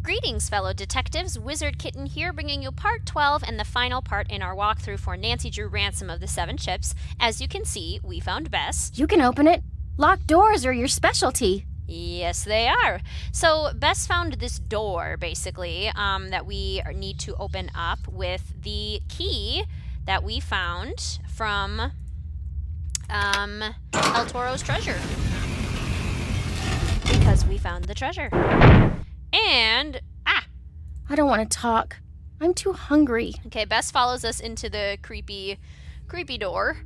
Greetings, fellow detectives. Wizard Kitten here, bringing you part 12 and the final part in our walkthrough for Nancy Drew Ransom of the Seven Chips. As you can see, we found Bess. You can open it. Locked doors are your specialty. Yes, they are. So Bess found this door, basically, that we need to open up with the key that we found from El Toro's treasure. Because we found the treasure. And, I don't want to talk. I'm too hungry. Okay, Bess follows us into the creepy door.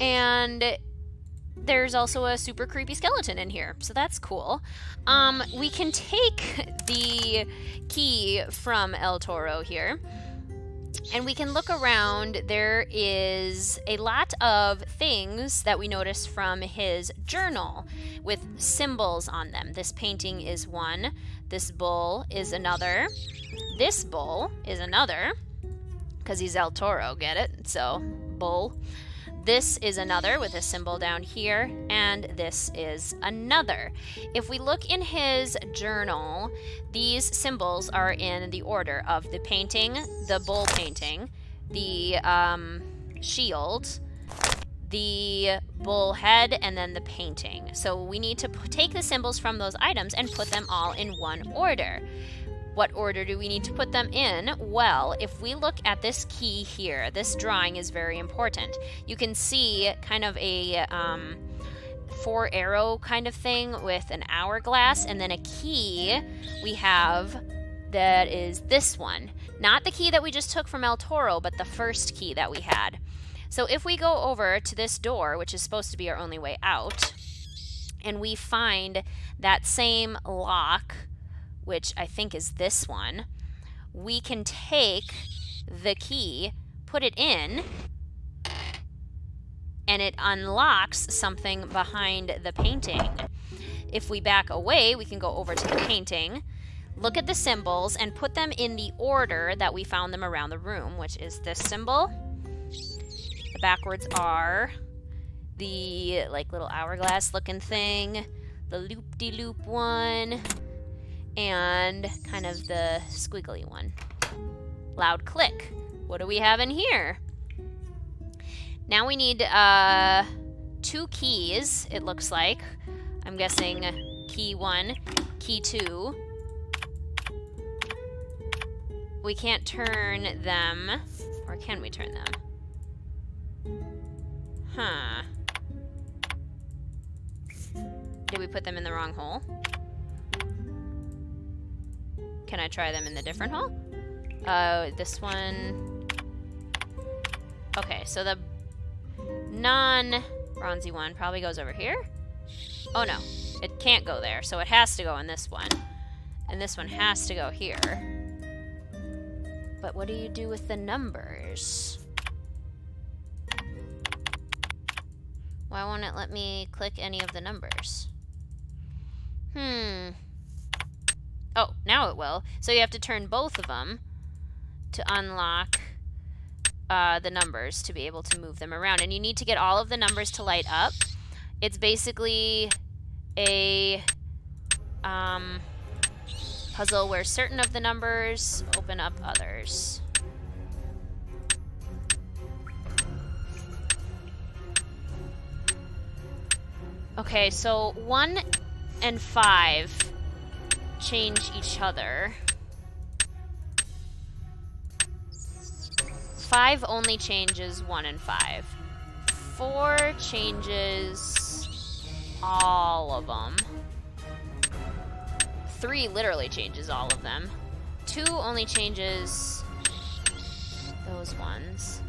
And there's also a super creepy skeleton in here, so that's cool. We can take the key from El Toro here, and we can look around. There is a lot of things that we notice from his journal with symbols on them. This painting is one. This bull is another. This bull is another, because he's El Toro, get it? So, bull. This is another with a symbol down here, and this is another. If we look in his journal, these symbols are in the order of the painting, the bull painting, the shield, the bull head, and then the painting. So we need to take the symbols from those items and put them all in one order. What order do we need to put them in? Well, if we look at this key here, this drawing is very important. You can see kind of a 4-arrow kind of thing with an hourglass, and then a key we have that is this one. Not the key that we just took from El Toro, but the first key that we had. So if we go over to this door, which is supposed to be our only way out, and we find that same lock, which I think is this one, we can take the key, put it in, and it unlocks something behind the painting. If we back away, we can go over to the painting, look at the symbols, and put them in the order that we found them around the room, which is this symbol. The backwards are the little hourglass looking thing, the loop-de-loop one, and kind of the squiggly one. Loud click. What do we have in here? Now we need 2 keys, it looks like. I'm guessing key 1, key 2. We can't turn them, or can we turn them? Huh. Did we put them in the wrong hole? Can I try them in the different hole? This one. Okay, so the non-bronzy one probably goes over here. Oh no, it can't go there, so it has to go in this one. And this one has to go here. But what do you do with the numbers? Why won't it let me click any of the numbers? Oh, now it will. So you have to turn both of them to unlock the numbers to be able to move them around. And you need to get all of the numbers to light up. It's basically a puzzle where certain of the numbers open up others. Okay, so 1 and 5 change each other. 5 only changes 1 and 5. 4 changes all of them. 3 literally changes all of them. 2 only changes those ones.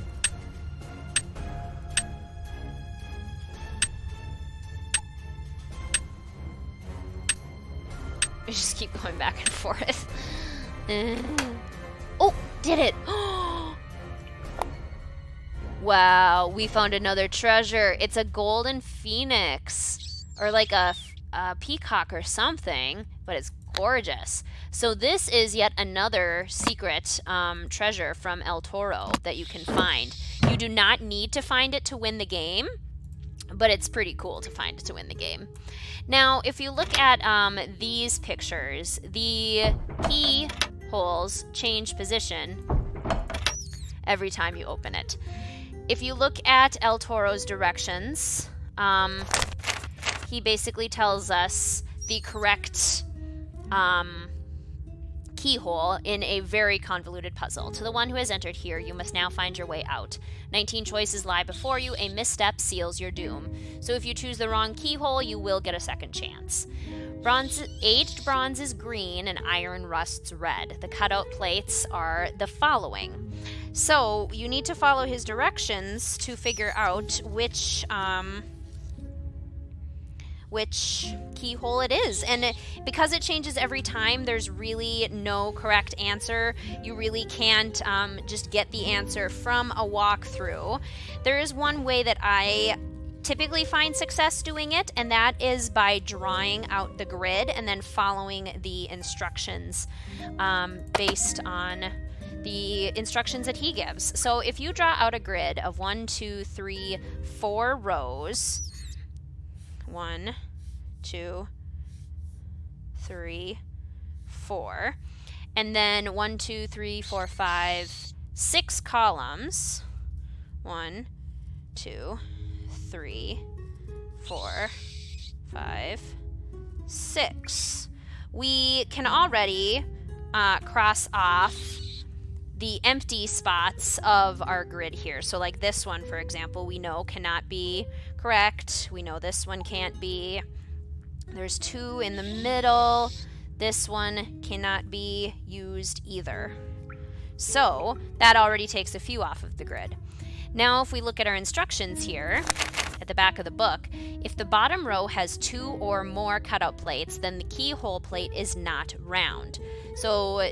We just keep going back and forth. Oh, did it! Wow, we found another treasure. It's a golden phoenix, or like a peacock or something, but it's gorgeous. So this is yet another secret treasure from El Toro that you can find. You do not need to find it to win the game. but it's pretty cool to find to win the game. Now, if you look at these pictures, the keyholes change position every time you open it. If you look at El Toro's directions, he basically tells us the correct keyhole in a very convoluted puzzle. To the one who has entered here, you must now find your way out. 19 choices lie before you. A misstep seals your doom. So if you choose the wrong keyhole, you will get a second chance. Aged bronze is green and iron rusts red. The cutout plates are the following. So you need to follow his directions to figure out which keyhole it is. And because it changes every time, there's really no correct answer. You really can't just get the answer from a walkthrough. There is one way that I typically find success doing it, and that is by drawing out the grid and then following the instructions based on the instructions that he gives. So if you draw out a grid of 1, 2, 3, 4 rows, 1, 2, 3, 4, and then 1, 2, 3, 4, 5, 6 columns, 1, 2, 3, 4, 5, 6. We can already cross off the empty spots of our grid here. So like this one, for example, we know cannot be correct. We know this one can't be. There's 2 in the middle. This one cannot be used either. So that already takes a few off of the grid. Now if we look at our instructions here at the back of the book, if the bottom row has 2 or more cutout plates, then the keyhole plate is not round. So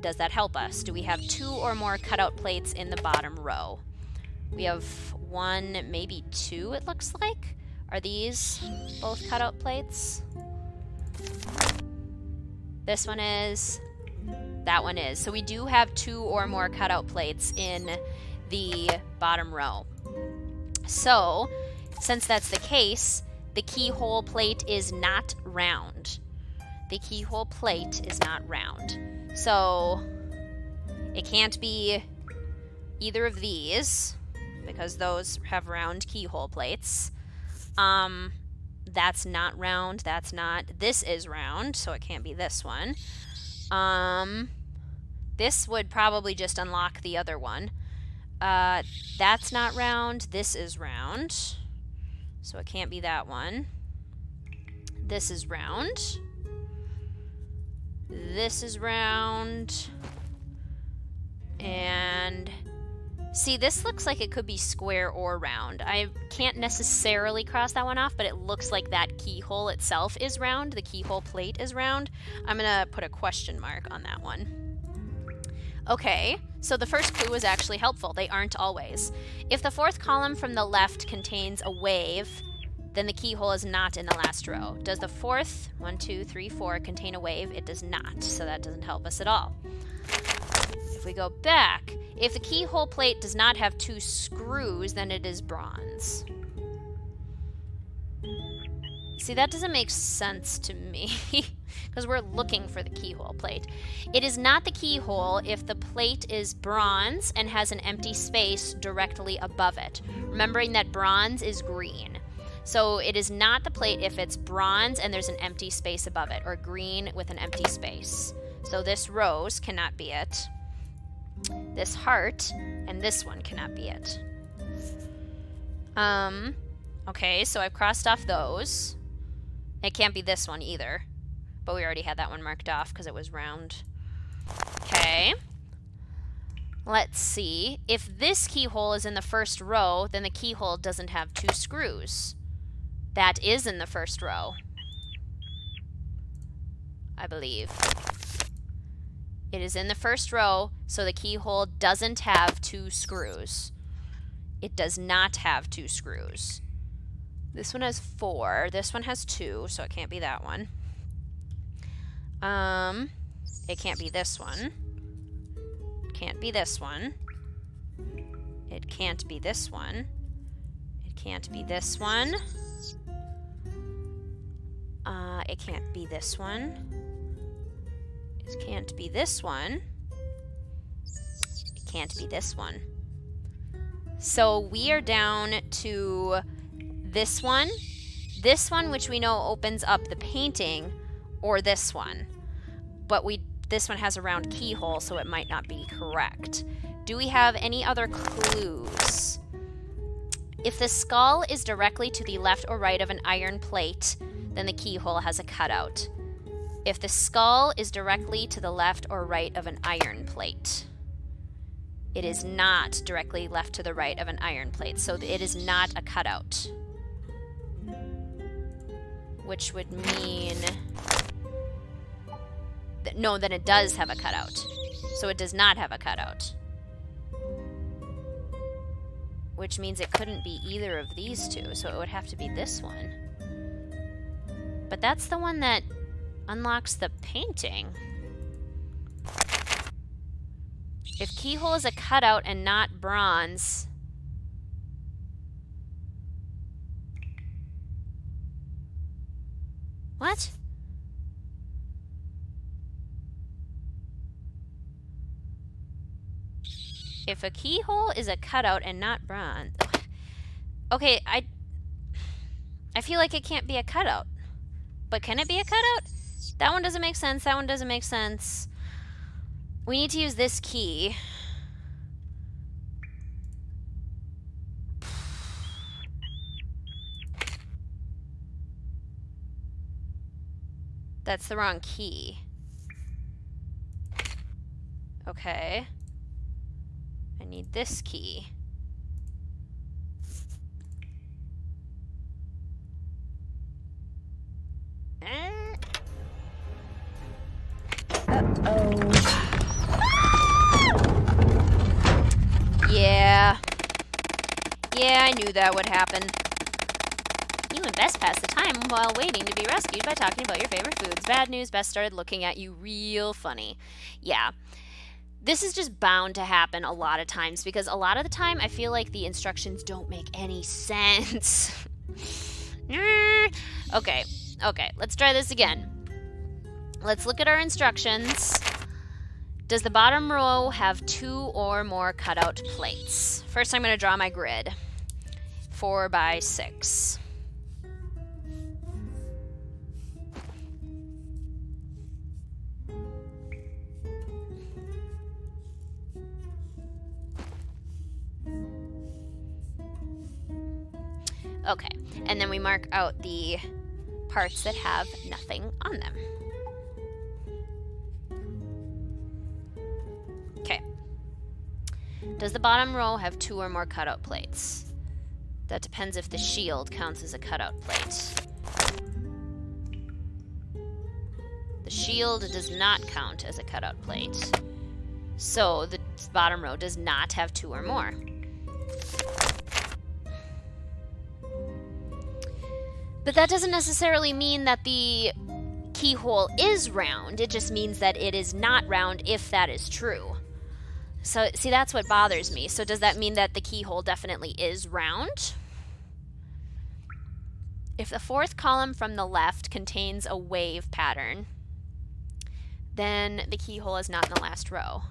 does that help us? Do we have 2 or more cutout plates in the bottom row? We have 1, maybe 2 it looks like. Are these both cutout plates? This one is. That one is. So we do have 2 or more cutout plates in the bottom row. So, since that's the case, the keyhole plate is not round. The keyhole plate is not round. So, it can't be either of these, because those have round keyhole plates. That's not round, that's not. This is round, so it can't be this one. This would probably just unlock the other one. That's not round, this is round. So it can't be that one. This is round. This is round. And see, this looks like it could be square or round. I can't necessarily cross that one off, but it looks like that keyhole itself is round. The keyhole plate is round. I'm gonna put a question mark on that one. Okay, so the first clue was actually helpful. They aren't always. If the 4th column from the left contains a wave, then the keyhole is not in the last row. Does the 4th, 1, 2, 3, 4, contain a wave? It does not, so that doesn't help us at all. If we go back, if the keyhole plate does not have 2 screws, then it is bronze. See, that doesn't make sense to me, because we're looking for the keyhole plate. It is not the keyhole if the plate is bronze and has an empty space directly above it, remembering that bronze is green. So it is not the plate if it's bronze and there's an empty space above it, or green with an empty space. So this rose cannot be it. This heart and this one cannot be it. Okay, so I've crossed off those. It can't be this one either, but we already had that one marked off because it was round. Okay. Let's see. If this keyhole is in the first row, then the keyhole doesn't have 2 screws. That is in the first row, I believe. It is in the first row, so the keyhole doesn't have 2 screws. It does not have 2 screws. This one has 4. This one has 2, so it can't be that one. It can't be this one. It can't be this one. It can't be this one. It It can't be this one. It can't be this one. It can't be this one. It can't be this one. So we are down to this one, which we know opens up the painting, or this one. But this one has a round keyhole, so it might not be correct. Do we have any other clues? If the skull is directly to the left or right of an iron plate, then the keyhole has a cutout. If the skull is directly to the left or right of an iron plate, it is not directly left to the right of an iron plate, so it is not a cutout. Which would mean... no, then it does have a cutout. So it does not have a cutout. Which means it couldn't be either of these two, so it would have to be this one. But that's the one that unlocks the painting. If keyhole is a cutout and not bronze... What? If a keyhole is a cutout and not bronze... Okay, I feel like it can't be a cutout. But can it be a cutout? That one doesn't make sense. That one doesn't make sense. We need to use this key. That's the wrong key. Okay. I need this key. Uh-oh. Yeah. Yeah, I knew that would happen. You and Bess passed the time while waiting to be rescued by talking about your favorite foods. Bad news, Bess started looking at you real funny. Yeah. This is just bound to happen a lot of times because a lot of the time I feel like the instructions don't make any sense. Okay, let's try this again. Let's look at our instructions. Does the bottom row have 2 or more cutout plates? First I'm going to draw my grid. 4 by 6. Okay, and then we mark out the parts that have nothing on them. Okay. Does the bottom row have 2 or more cutout plates? That depends if the shield counts as a cutout plate. The shield does not count as a cutout plate. So the bottom row does not have 2 or more. But that doesn't necessarily mean that the keyhole is round. It just means that it is not round if that is true. So, see, that's what bothers me. So does that mean that the keyhole definitely is round? If the 4th column from the left contains a wave pattern, then the keyhole is not in the last row.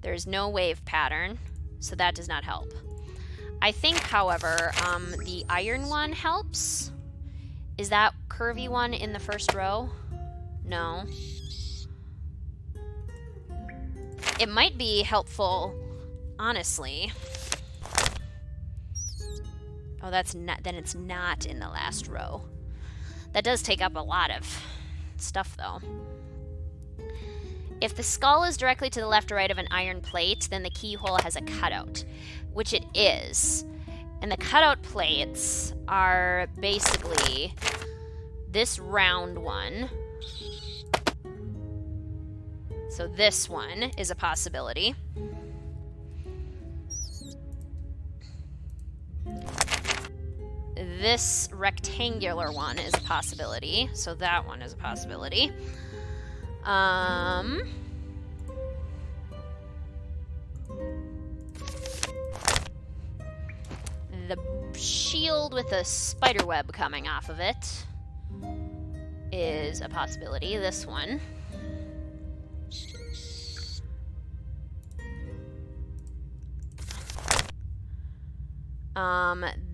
There's no wave pattern, so that does not help. I think, however, the iron one helps. Is that curvy one in the first row? No. It might be helpful, honestly. Oh, that's not, then it's not in the last row. That does take up a lot of stuff, though. If the skull is directly to the left or right of an iron plate, then the keyhole has a cutout, which it is. And the cutout plates are basically this round one. So this one is a possibility. This rectangular one is a possibility. So that one is a possibility. the shield with a spider web coming off of it is a possibility. This one.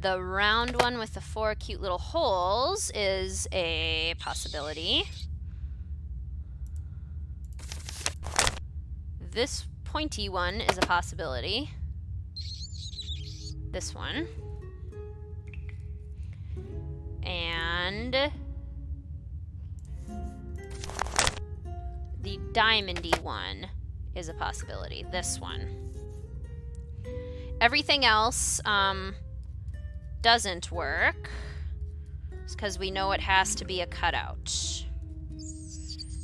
The round one with the 4 cute little holes is a possibility. This pointy one is a possibility. This one. And the diamondy one is a possibility. This one. Everything else doesn't work. It's because we know it has to be a cutout.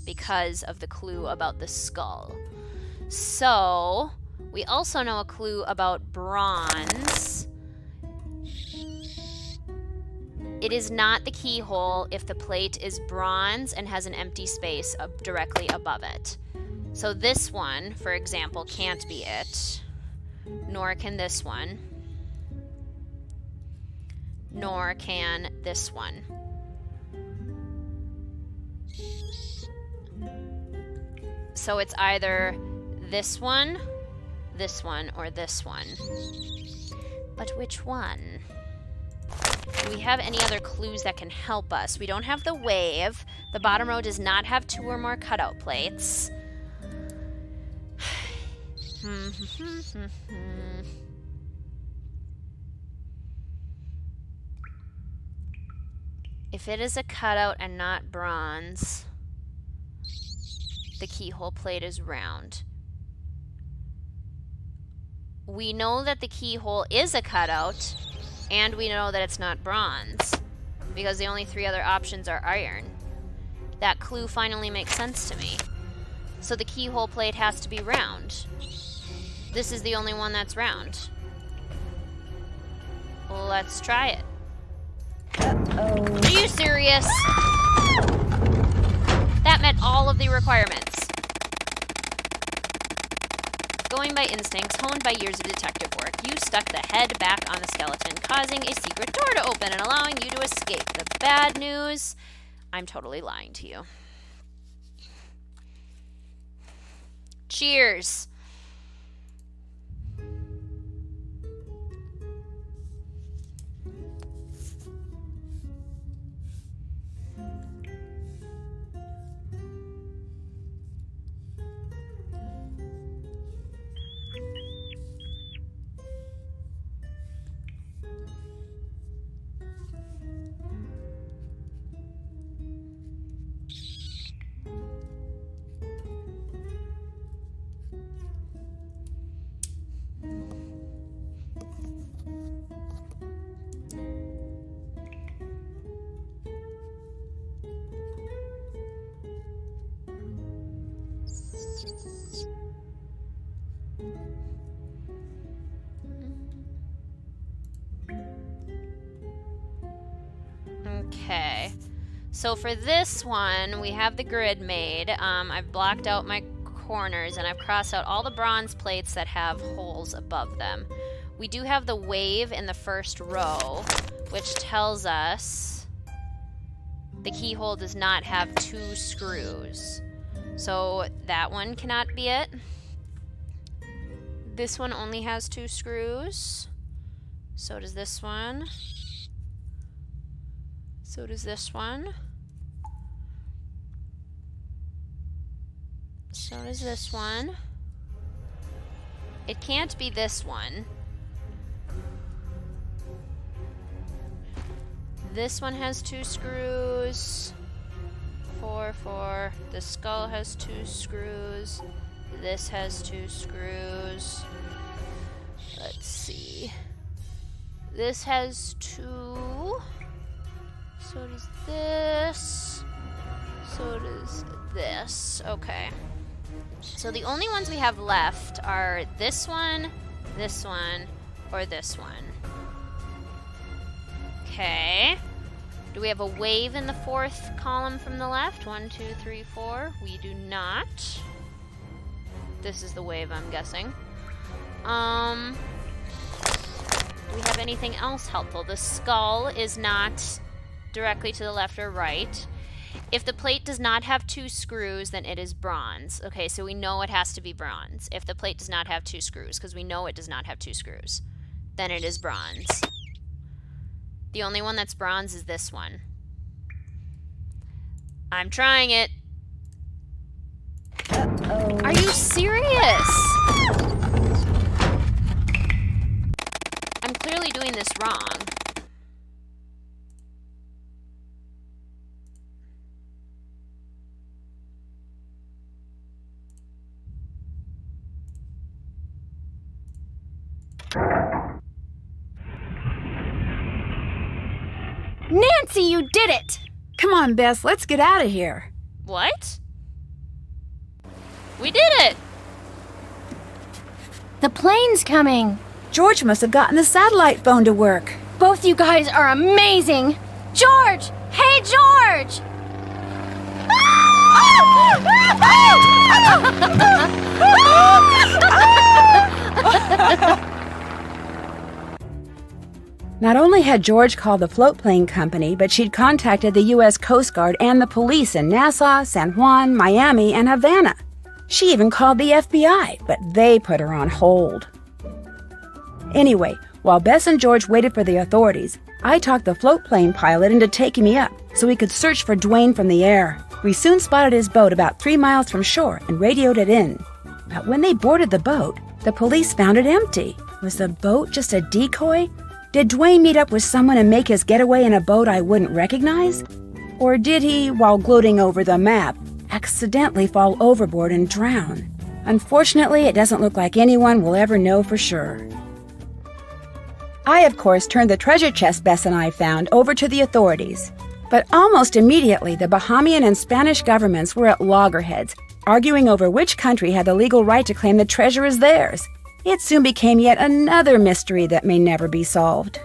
Because of the clue about the skull. So, we also know a clue about bronze. It is not the keyhole if the plate is bronze and has an empty space directly above it. So this one, for example, can't be it. Nor can this one. Nor can this one. So it's either this one, or this one. But which one? Do we have any other clues that can help us? We don't have the wave. The bottom row does not have 2 or more cutout plates. If it is a cutout and not bronze, the keyhole plate is round. We know that the keyhole is a cutout, and we know that it's not bronze, because the only 3 other options are iron. That clue finally makes sense to me. So the keyhole plate has to be round. This is the only one that's round. Let's try it. Uh-oh. Are you serious? That met all of the requirements. Going by instincts, honed by years of detective work, you stuck the head back on the skeleton, causing a secret door to open and allowing you to escape. The bad news, I'm totally lying to you. Cheers. Okay, so for this one, we have the grid made. I've blocked out my corners, and I've crossed out all the bronze plates that have holes above them. We do have the wave in the first row, which tells us the keyhole does not have 2 screws. So that one cannot be it. This one only has 2 screws. So does this one. So does this one. So does this one. It can't be this one. This one has 2 screws. 4, 4. The skull has 2 screws. This has 2 screws. Let's see. This has 2. So does this. So does this. Okay. So the only ones we have left are this one, or this one. Okay. Do we have a wave in the 4th column from the left? 1, 2, 3, 4. We do not. This is the wave, I'm guessing. Do we have anything else helpful? The skull is not directly to the left or right. If the plate does not have 2 screws, then it is bronze. Okay, so we know it has to be bronze. If the plate does not have 2 screws, because we know it does not have 2 screws, then it is bronze. The only one that's bronze is this one. I'm trying it. Uh-oh. Are you serious? I'm clearly doing this wrong. Nancy, you did it! Come on, Bess, let's get out of here. What? We did it! The plane's coming. George must have gotten the satellite phone to work. Both you guys are amazing. George! Hey, George! Not only had George called the float plane company, but she'd contacted the U.S. Coast Guard and the police in Nassau, San Juan, Miami, and Havana. She even called the FBI, but they put her on hold. Anyway, while Bess and George waited for the authorities, I talked the float plane pilot into taking me up so we could search for Dwayne from the air. We soon spotted his boat about 3 miles from shore and radioed it in. But when they boarded the boat, the police found it empty. Was the boat just a decoy? Did Dwayne meet up with someone and make his getaway in a boat I wouldn't recognize? Or did he, while gloating over the map, accidentally fall overboard and drown? Unfortunately, it doesn't look like anyone will ever know for sure. I, of course, turned the treasure chest Bess and I found over to the authorities. But almost immediately, the Bahamian and Spanish governments were at loggerheads, arguing over which country had the legal right to claim the treasure as theirs. It soon became yet another mystery that may never be solved.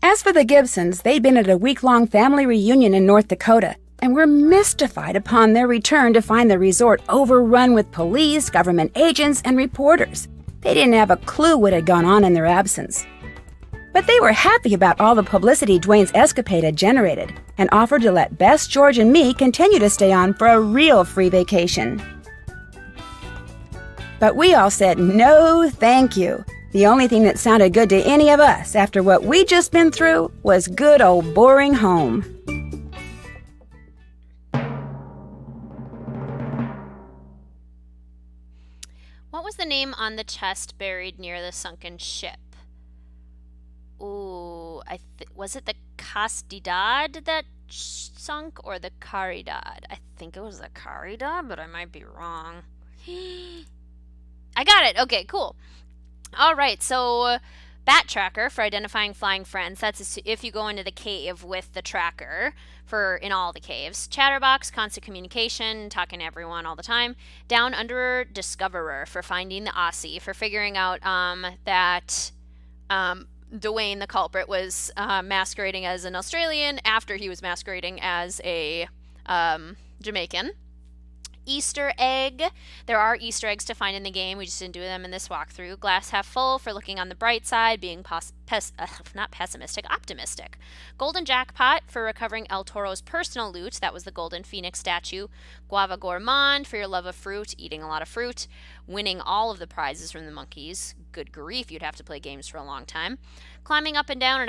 As for the Gibsons, they'd been at a week-long family reunion in North Dakota and were mystified upon their return to find the resort overrun with police, government agents, and reporters. They didn't have a clue what had gone on in their absence. But they were happy about all the publicity Dwayne's escapade had generated and offered to let Bess, George, and me continue to stay on for a real free vacation. But we all said no thank you. The only thing that sounded good to any of us after what we'd just been through was good old boring home. What was the name on the chest buried near the sunken ship? Ooh, was it the Castidad that sunk or the Caridad? I think it was the Caridad, but I might be wrong. I got it. Okay, cool. All right, so bat tracker for identifying flying friends. That's if you go into the cave with the tracker in all the caves. Chatterbox, constant communication, talking to everyone all the time. Down under discoverer for finding the Aussie, for figuring out that Dwayne, the culprit, was masquerading as an Australian after he was masquerading as a Jamaican. Easter egg. There are Easter eggs to find in the game. We just didn't do them in this walkthrough. Glass half full for looking on the bright side, being not pessimistic, optimistic. Golden jackpot for recovering El Toro's personal loot. That was the golden phoenix statue. Guava gourmand for your love of fruit, eating a lot of fruit. Winning all of the prizes from the monkeys. Good grief, you'd have to play games for a long time. Climbing up and down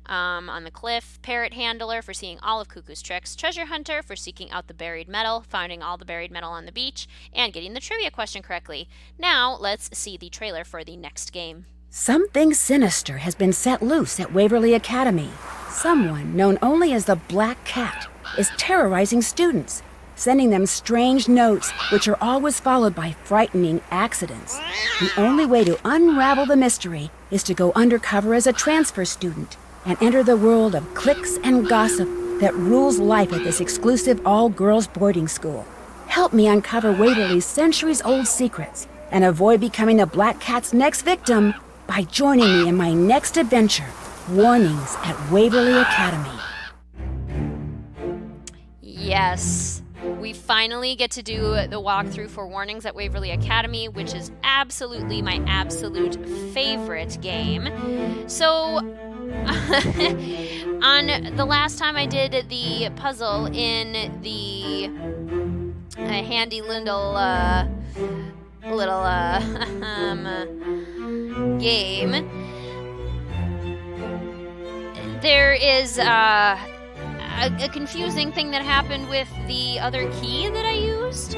on the cliff. Parrot handler for seeing all of Cuckoo's tricks. Treasure hunter for seeking out the buried metal, finding all the buried metal on the beach, and getting the trivia question correctly. Now, let's see the trailer for the next game. Something sinister has been set loose at Waverly Academy. Someone, known only as the Black Cat, is terrorizing students, sending them strange notes, which are always followed by frightening accidents. The only way to unravel the mystery is to go undercover as a transfer student and enter the world of cliques and gossip that rules life at this exclusive all-girls boarding school. Help me uncover Waverly's centuries-old secrets and avoid becoming a Black Cat's next victim by joining me in my next adventure, Warnings at Waverly Academy. Yes. We finally get to do the walkthrough for Warnings at Waverly Academy, which is absolutely my absolute favorite game. So, on the last time I did the puzzle in the handy little game, there is a confusing thing that happened with the other key that I used.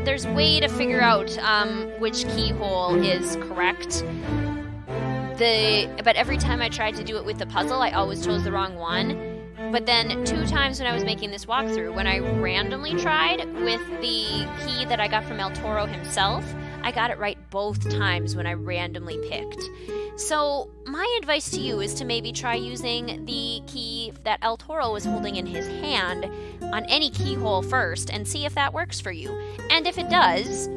There's way to figure out which keyhole is correct. But every time I tried to do it with the puzzle, I always chose the wrong one. But then 2 times when I was making this walkthrough, when I randomly tried with the key that I got from El Toro himself, I got it right both times when I randomly picked. So my advice to you is to maybe try using the key that El Toro was holding in his hand on any keyhole first and see if that works for you. And if it does,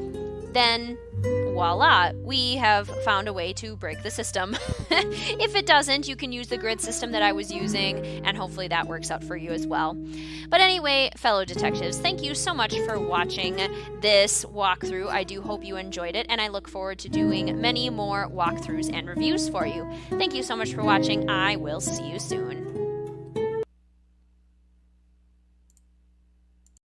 then voila, we have found a way to break the system. If it doesn't, you can use the grid system that I was using, and hopefully that works out for you as well. But anyway, fellow detectives, thank you so much for watching this walkthrough. I do hope you enjoyed it, and I look forward to doing many more walkthroughs and reviews for you. Thank you so much for watching. I will see you soon.